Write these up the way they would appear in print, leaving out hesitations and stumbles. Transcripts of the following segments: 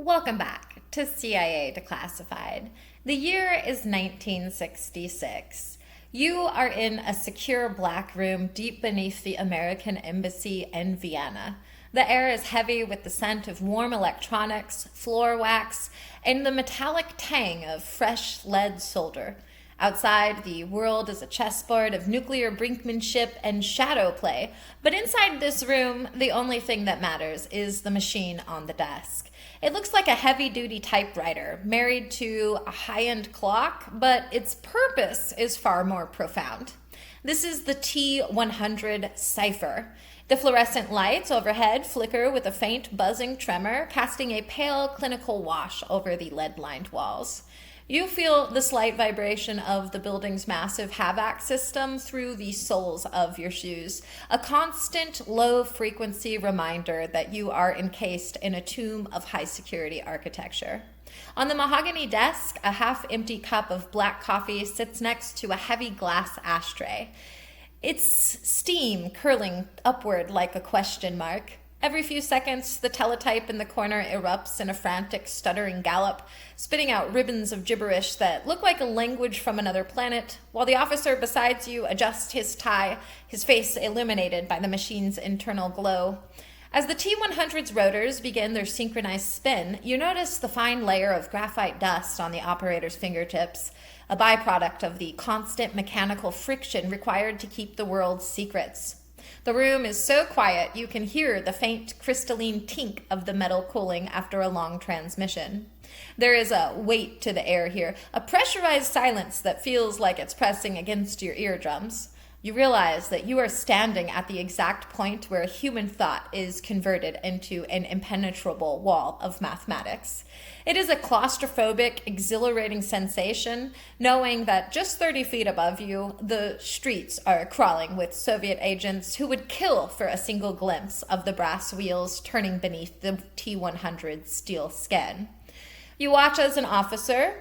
Welcome back to CIA Declassified. The year is 1966. You are in a secure black room deep beneath the American Embassy in Vienna. The air is heavy with the scent of warm electronics, floor wax, and the metallic tang of fresh lead solder. Outside, the world is a chessboard of nuclear brinkmanship and shadow play, but inside this room, the only thing that matters is the machine on the desk. It looks like a heavy-duty typewriter married to a high-end clock, but its purpose is far more profound. This is the T-100 Cipher. The fluorescent lights overhead flicker with a faint buzzing tremor, casting a pale clinical wash over the lead-lined walls. You feel the slight vibration of the building's massive HVAC system through the soles of your shoes, a constant low-frequency reminder that you are encased in a tomb of high-security architecture. On the mahogany desk, a half-empty cup of black coffee sits next to a heavy glass ashtray, its steam curling upward like a question mark. Every few seconds, the teletype in the corner erupts in a frantic, stuttering gallop, spitting out ribbons of gibberish that look like a language from another planet, while the officer beside you adjusts his tie, his face illuminated by the machine's internal glow. As the T-100's rotors begin their synchronized spin, you notice the fine layer of graphite dust on the operator's fingertips, a byproduct of the constant mechanical friction required to keep the world's secrets. The room is so quiet you can hear the faint crystalline tink of the metal cooling after a long transmission. There is a weight to the air here, a pressurized silence that feels like it's pressing against your eardrums. You realize that you are standing at the exact point where human thought is converted into an impenetrable wall of mathematics. It is a claustrophobic, exhilarating sensation, knowing that just 30 feet above you, the streets are crawling with Soviet agents who would kill for a single glimpse of the brass wheels turning beneath the T-100's steel skin. You watch as an officer,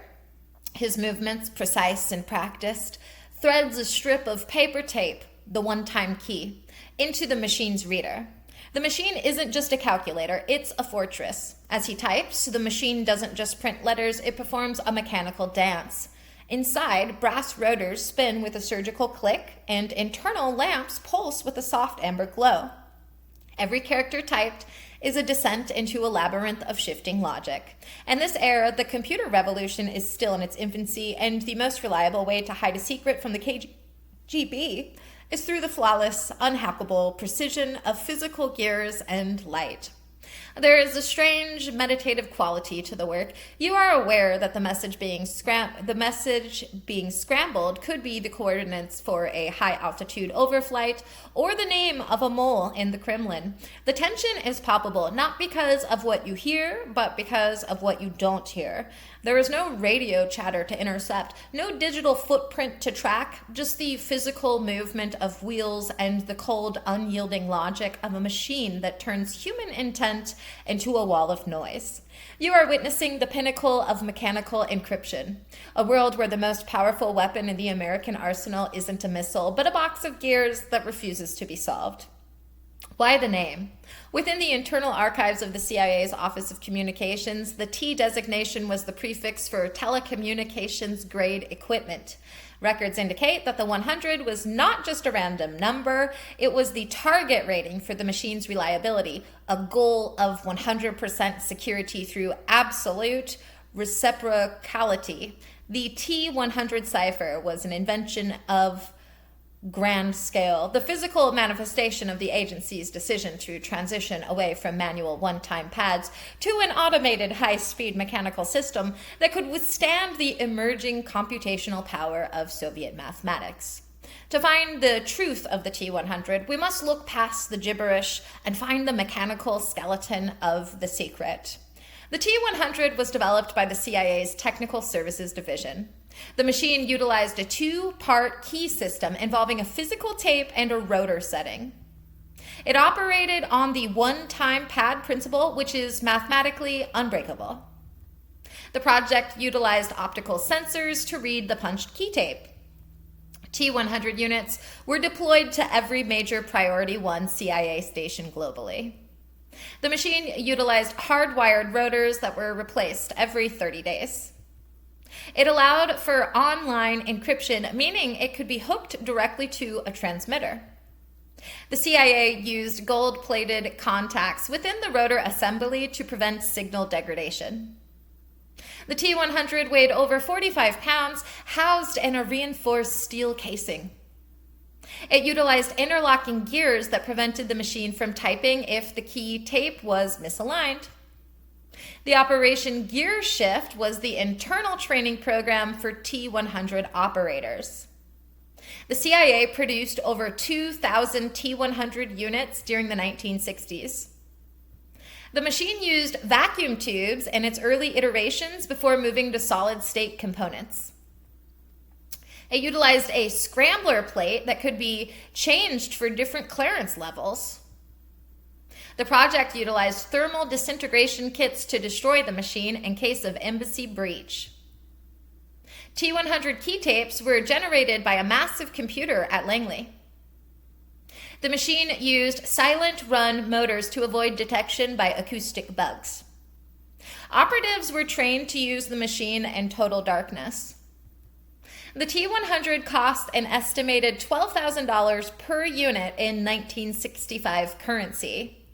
his movements precise and practiced, threads a strip of paper tape, the one-time key, into the machine's reader. The machine isn't just a calculator, it's a fortress. As he types, the machine doesn't just print letters, it performs a mechanical dance. Inside, brass rotors spin with a surgical click, and internal lamps pulse with a soft amber glow. Every character typed is a descent into a labyrinth of shifting logic. In this era, the computer revolution is still in its infancy, and the most reliable way to hide a secret from the KGB is through the flawless, unhackable precision of physical gears and light. There is a strange meditative quality to the work. You are aware that the message being scrambled could be the coordinates for a high-altitude overflight or the name of a mole in the Kremlin. The tension is palpable, not because of what you hear, but because of what you don't hear. There is no radio chatter to intercept, no digital footprint to track, just the physical movement of wheels and the cold, unyielding logic of a machine that turns human intent into a wall of noise. You are witnessing the pinnacle of mechanical encryption, a world where the most powerful weapon in the American arsenal isn't a missile, but a box of gears that refuses to be solved. Why the name? Within the internal archives of the CIA's Office of Communications, the T designation was the prefix for telecommunications grade equipment. Records indicate that the 100 was not just a random number, it was the target rating for the machine's reliability, a goal of 100% security through absolute reciprocality. The T-100 Cipher was an invention of grand scale, the physical manifestation of the agency's decision to transition away from manual one-time pads to an automated high-speed mechanical system that could withstand the emerging computational power of Soviet mathematics. To find the truth of the T-100, we must look past the gibberish and find the mechanical skeleton of the secret. The T-100 was developed by the CIA's Technical Services Division. The machine utilized a two-part key system involving a physical tape and a rotor setting. It operated on the one-time pad principle, which is mathematically unbreakable. The project utilized optical sensors to read the punched key tape. T-100 units were deployed to every major Priority 1 CIA station globally. The machine utilized hardwired rotors that were replaced every 30 days. It allowed for online encryption, meaning it could be hooked directly to a transmitter. The CIA used gold-plated contacts within the rotor assembly to prevent signal degradation. The T-100 weighed over 45 pounds, housed in a reinforced steel casing. It utilized interlocking gears that prevented the machine from typing if the key tape was misaligned. The Operation Gear Shift was the internal training program for T-100 operators. The CIA produced over 2,000 T-100 units during the 1960s. The machine used vacuum tubes in its early iterations before moving to solid-state components. It utilized a scrambler plate that could be changed for different clearance levels. The project utilized thermal disintegration kits to destroy the machine in case of embassy breach. T-100 key tapes were generated by a massive computer at Langley. The machine used silent run motors to avoid detection by acoustic bugs. Operatives were trained to use the machine in total darkness. The T-100 cost an estimated $12,000 per unit in 1965 currency.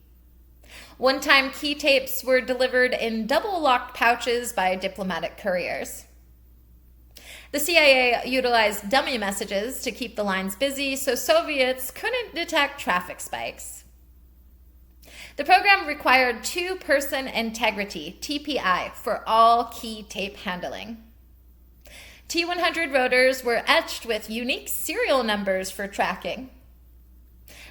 One-time key tapes were delivered in double-locked pouches by diplomatic couriers. The CIA utilized dummy messages to keep the lines busy so Soviets couldn't detect traffic spikes. The program required two-person integrity, TPI, for all key tape handling. T-100 rotors were etched with unique serial numbers for tracking.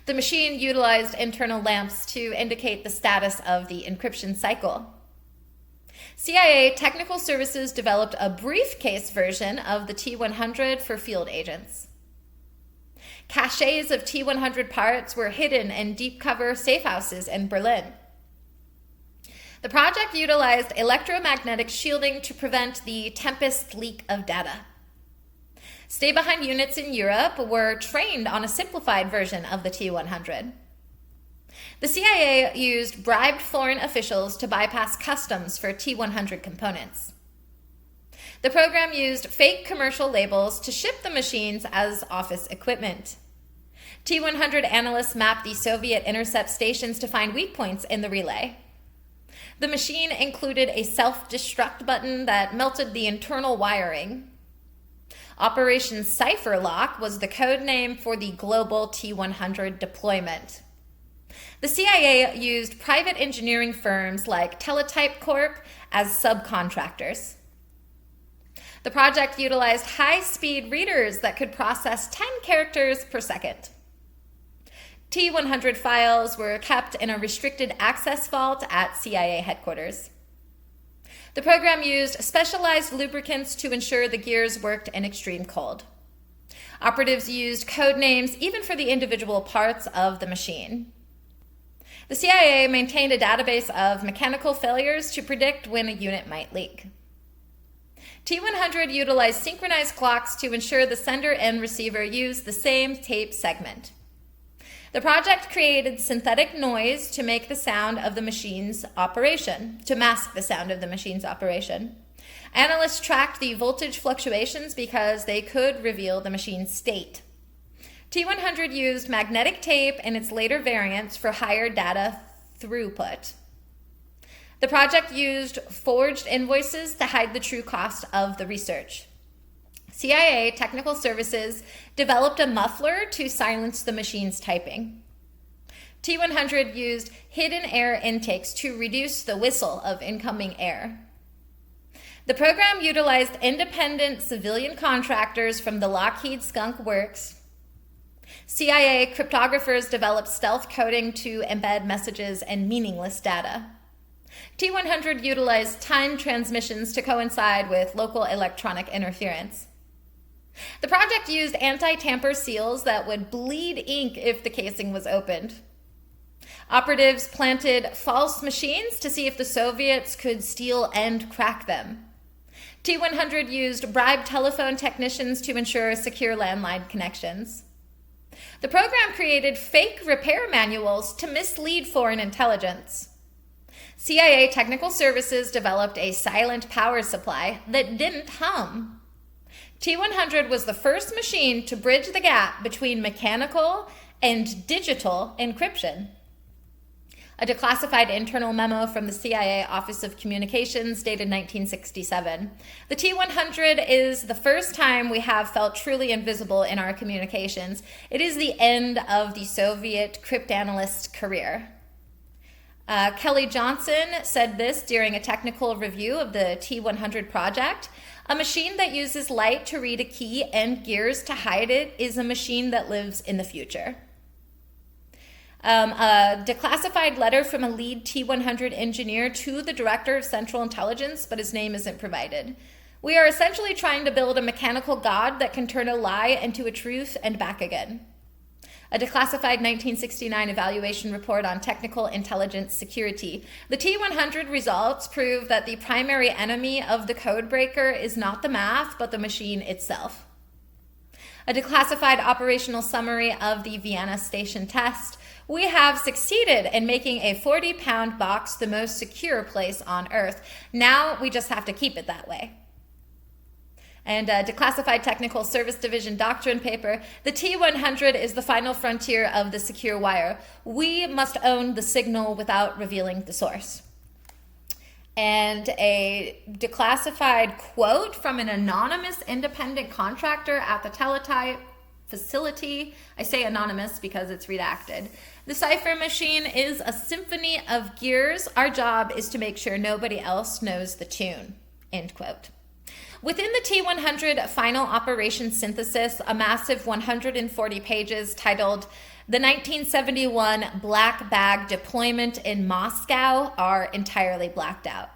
The machine utilized internal lamps to indicate the status of the encryption cycle. CIA Technical Services developed a briefcase version of the T-100 for field agents. Caches of T-100 parts were hidden in deep cover safe houses in Berlin. The project utilized electromagnetic shielding to prevent the Tempest leak of data. Stay-behind units in Europe were trained on a simplified version of the T-100. The CIA used bribed foreign officials to bypass customs for T-100 components. The program used fake commercial labels to ship the machines as office equipment. T-100 analysts mapped the Soviet intercept stations to find weak points in the relay. The machine included a self-destruct button that melted the internal wiring. Operation Cipher Lock was the code name for the global T-100 deployment. The CIA used private engineering firms like Teletype Corp as subcontractors. The project utilized high-speed readers that could process 10 characters per second. T-100 files were kept in a restricted access vault at CIA headquarters. The program used specialized lubricants to ensure the gears worked in extreme cold. Operatives used code names even for the individual parts of the machine. The CIA maintained a database of mechanical failures to predict when a unit might leak. T-100 utilized synchronized clocks to ensure the sender and receiver used the same tape segment. The project created synthetic noise to make the sound of the machine's operation, to mask the sound of the machine's operation. Analysts tracked the voltage fluctuations because they could reveal the machine's state. T-100 used magnetic tape and its later variants for higher data throughput. The project used forged invoices to hide the true cost of the research. CIA Technical Services developed a muffler to silence the machine's typing. T-100 used hidden air intakes to reduce the whistle of incoming air. The program utilized independent civilian contractors from the Lockheed Skunk Works. CIA cryptographers developed stealth coding to embed messages and meaningless data. T-100 utilized timed transmissions to coincide with local electronic interference. The project used anti-tamper seals that would bleed ink if the casing was opened. Operatives planted false machines to see if the Soviets could steal and crack them. T-100 used bribed telephone technicians to ensure secure landline connections. The program created fake repair manuals to mislead foreign intelligence. CIA Technical Services developed a silent power supply that didn't hum. T-100 was the first machine to bridge the gap between mechanical and digital encryption. A declassified internal memo from the CIA Office of Communications dated 1967. The T-100 is the first time we have felt truly invisible in our communications. It is the end of the Soviet cryptanalyst career. Kelly Johnson said this during a technical review of the T-100 project. A machine that uses light to read a key and gears to hide it is a machine that lives in the future. A declassified letter from a lead T-100 engineer to the director of Central Intelligence, but his name isn't provided. We are essentially trying to build a mechanical god that can turn a lie into a truth and back again. A declassified 1969 evaluation report on technical intelligence security. The T-100 results prove that the primary enemy of the codebreaker is not the math, but the machine itself. A declassified operational summary of the Vienna station test. We have succeeded in making a 40-pound box the most secure place on Earth. Now we just have to keep it that way. And a declassified technical service division doctrine paper. The T-100 is the final frontier of the secure wire. We must own the signal without revealing the source. And a declassified quote from an anonymous independent contractor at the teletype facility. I say anonymous because it's redacted. The cipher machine is a symphony of gears. Our job is to make sure nobody else knows the tune. End quote. Within the T-100 final operation synthesis, a massive 140 pages titled The 1971 Black Bag Deployment in Moscow are entirely blacked out.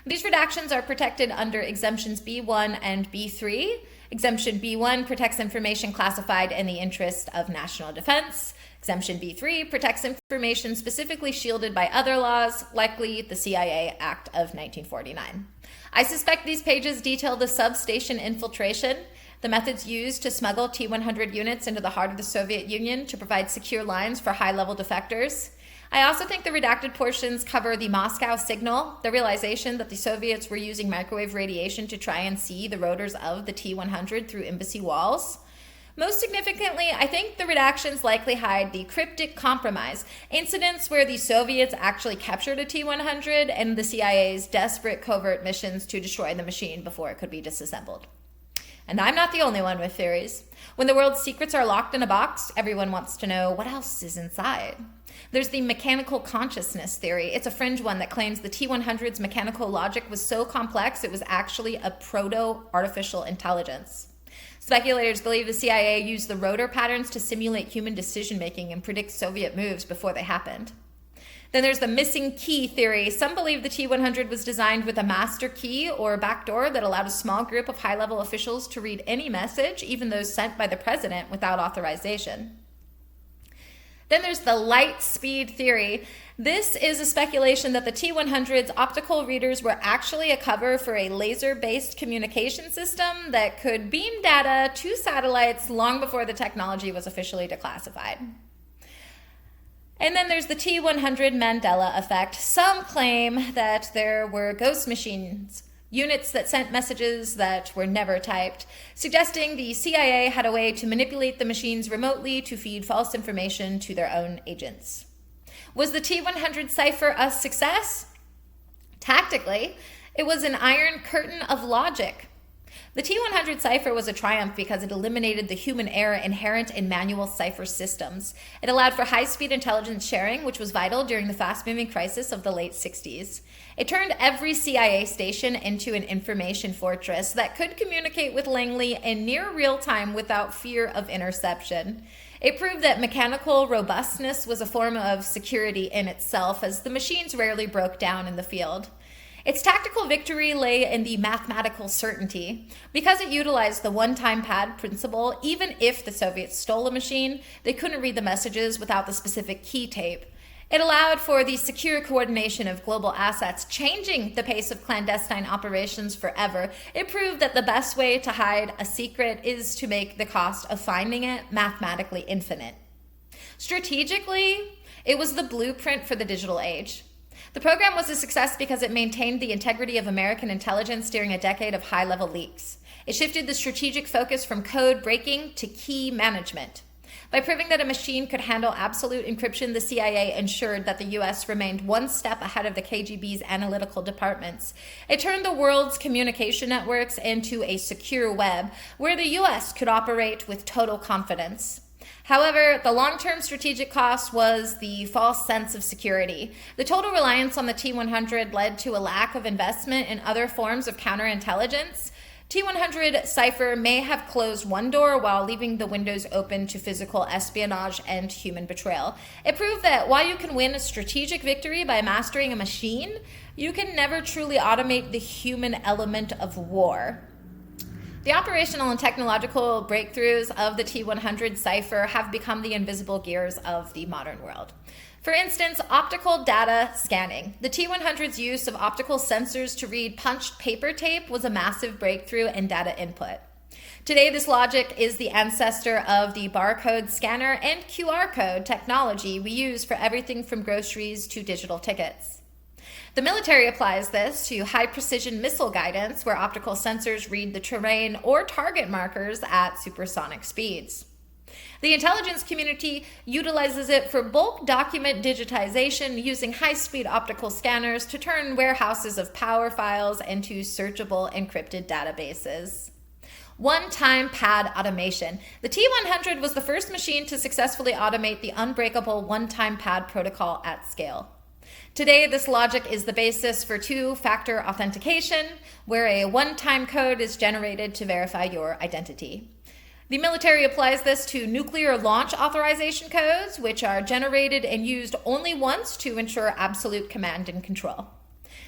These redactions are protected under exemptions B1 and B3. Exemption B1 protects information classified in the interest of national defense. Exemption B3 protects information specifically shielded by other laws, likely the CIA Act of 1949. I suspect these pages detail the substation infiltration, the methods used to smuggle T-100 units into the heart of the Soviet Union to provide secure lines for high-level defectors. I also think the redacted portions cover the Moscow signal, the realization that the Soviets were using microwave radiation to try and see the rotors of the T-100 through embassy walls. Most significantly, I think the redactions likely hide the cryptic compromise, incidents where the Soviets actually captured a T-100 and the CIA's desperate covert missions to destroy the machine before it could be disassembled. And I'm not the only one with theories. When the world's secrets are locked in a box, everyone wants to know what else is inside. There's the mechanical consciousness theory. It's a fringe one that claims the T-100's mechanical logic was so complex it was actually a proto-artificial intelligence. Speculators believe the CIA used the rotor patterns to simulate human decision-making and predict Soviet moves before they happened. Then there's the missing key theory. Some believe the T-100 was designed with a master key or a backdoor that allowed a small group of high-level officials to read any message, even those sent by the president, without authorization. Then there's the light speed theory. This is a speculation that the T-100's optical readers were actually a cover for a laser-based communication system that could beam data to satellites long before the technology was officially declassified. And then there's the T-100 Mandela effect. Some claim that there were ghost machines, units that sent messages that were never typed, suggesting the CIA had a way to manipulate the machines remotely to feed false information to their own agents. Was the T-100 Cipher a success? Tactically, it was an iron curtain of logic. The T-100 Cipher was a triumph because it eliminated the human error inherent in manual cipher systems. It allowed for high-speed intelligence sharing, which was vital during the fast-moving crisis of the late 60s. It turned every CIA station into an information fortress that could communicate with Langley in near real time without fear of interception. It proved that mechanical robustness was a form of security in itself, as the machines rarely broke down in the field. Its tactical victory lay in the mathematical certainty. Because it utilized the one-time pad principle, even if the Soviets stole a machine, they couldn't read the messages without the specific key tape. It allowed for the secure coordination of global assets, changing the pace of clandestine operations forever. It proved that the best way to hide a secret is to make the cost of finding it mathematically infinite. Strategically, it was the blueprint for the digital age. The program was a success because it maintained the integrity of American intelligence during a decade of high-level leaks. It shifted the strategic focus from code breaking to key management. By proving that a machine could handle absolute encryption, the CIA ensured that the US remained one step ahead of the KGB's analytical departments. It turned the world's communication networks into a secure web where the US could operate with total confidence. However, the long-term strategic cost was the false sense of security. The total reliance on the T-100 led to a lack of investment in other forms of counterintelligence. T-100 Cipher may have closed one door while leaving the windows open to physical espionage and human betrayal. It proved that while you can win a strategic victory by mastering a machine, you can never truly automate the human element of war. The operational and technological breakthroughs of the T-100 Cipher have become the invisible gears of the modern world. For instance, optical data scanning. The T-100's use of optical sensors to read punched paper tape was a massive breakthrough in data input. Today, this logic is the ancestor of the barcode scanner and QR code technology we use for everything from groceries to digital tickets. The military applies this to high-precision missile guidance, where optical sensors read the terrain or target markers at supersonic speeds. The intelligence community utilizes it for bulk document digitization using high-speed optical scanners to turn warehouses of power files into searchable encrypted databases. One-time pad automation. The T-100 was the first machine to successfully automate the unbreakable one-time pad protocol at scale. Today, this logic is the basis for two-factor authentication, where a one-time code is generated to verify your identity. The military applies this to nuclear launch authorization codes, which are generated and used only once to ensure absolute command and control.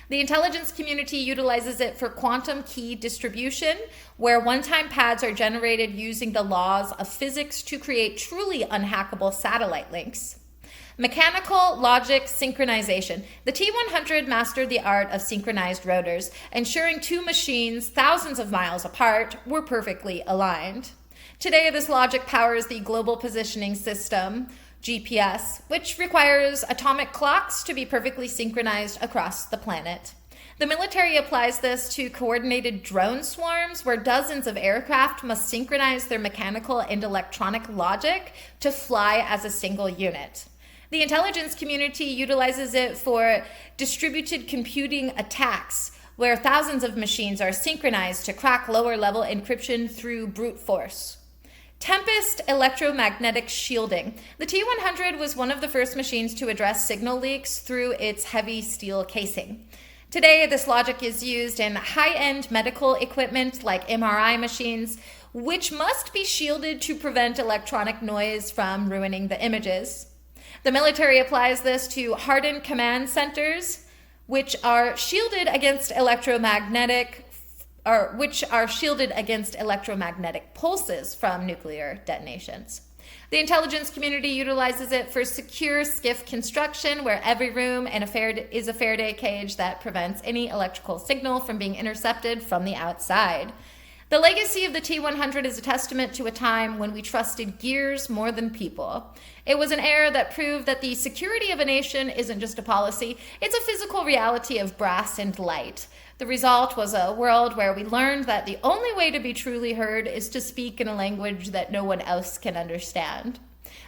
The intelligence community utilizes it for quantum key distribution, where one-time pads are generated using the laws of physics to create truly unhackable satellite links. Mechanical logic synchronization. The T-100 mastered the art of synchronized rotors, ensuring two machines thousands of miles apart were perfectly aligned. Today, this logic powers the Global Positioning System, GPS, which requires atomic clocks to be perfectly synchronized across the planet. The military applies this to coordinated drone swarms, where dozens of aircraft must synchronize their mechanical and electronic logic to fly as a single unit. The intelligence community utilizes it for distributed computing attacks, where thousands of machines are synchronized to crack lower-level encryption through brute force. Tempest electromagnetic shielding. The T-100 was one of the first machines to address signal leaks through its heavy steel casing. Today, this logic is used in high-end medical equipment like MRI machines, which must be shielded to prevent electronic noise from ruining the images. The military applies this to hardened command centers, which are shielded against electromagnetic pulses from nuclear detonations. The intelligence community utilizes it for secure skiff construction, where every room is a Faraday cage that prevents any electrical signal from being intercepted from the outside. The legacy of the T-100 is a testament to a time when we trusted gears more than people. It was an era that proved that the security of a nation isn't just a policy, it's a physical reality of brass and light. The result was a world where we learned that the only way to be truly heard is to speak in a language that no one else can understand.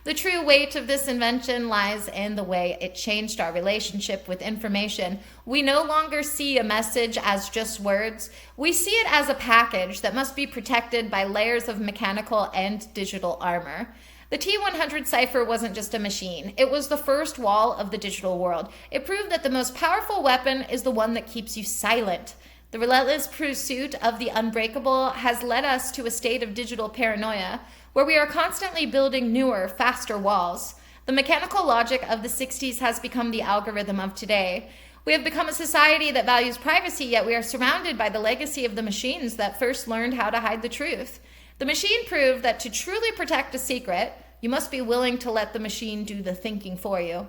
The true weight of this invention lies in the way it changed our relationship with information. We no longer see a message as just words. We see it as a package that must be protected by layers of mechanical and digital armor. The T-100 Cipher wasn't just a machine. It was the first wall of the digital world. It proved that the most powerful weapon is the one that keeps you silent. The relentless pursuit of the unbreakable has led us to a state of digital paranoia, where we are constantly building newer, faster walls. The mechanical logic of the 60s has become the algorithm of today. We have become a society that values privacy, yet we are surrounded by the legacy of the machines that first learned how to hide the truth. The machine proved that to truly protect a secret, you must be willing to let the machine do the thinking for you.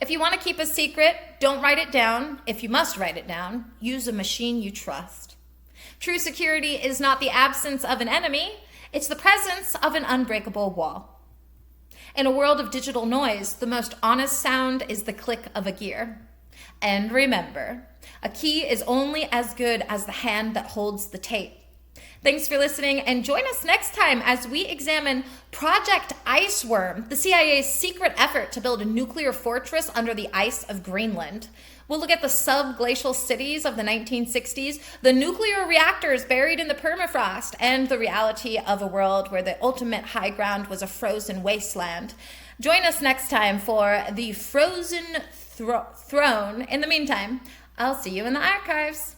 If you want to keep a secret, don't write it down. If you must write it down, use a machine you trust. True security is not the absence of an enemy, it's the presence of an unbreakable wall. In a world of digital noise, the most honest sound is the click of a gear. And remember, a key is only as good as the hand that holds the tape. Thanks for listening, and join us next time as we examine Project Iceworm, the CIA's secret effort to build a nuclear fortress under the ice of Greenland. We'll look at the subglacial cities of the 1960s, the nuclear reactors buried in the permafrost, and the reality of a world where the ultimate high ground was a frozen wasteland. Join us next time for the Frozen Throne. In the meantime, I'll see you in the archives.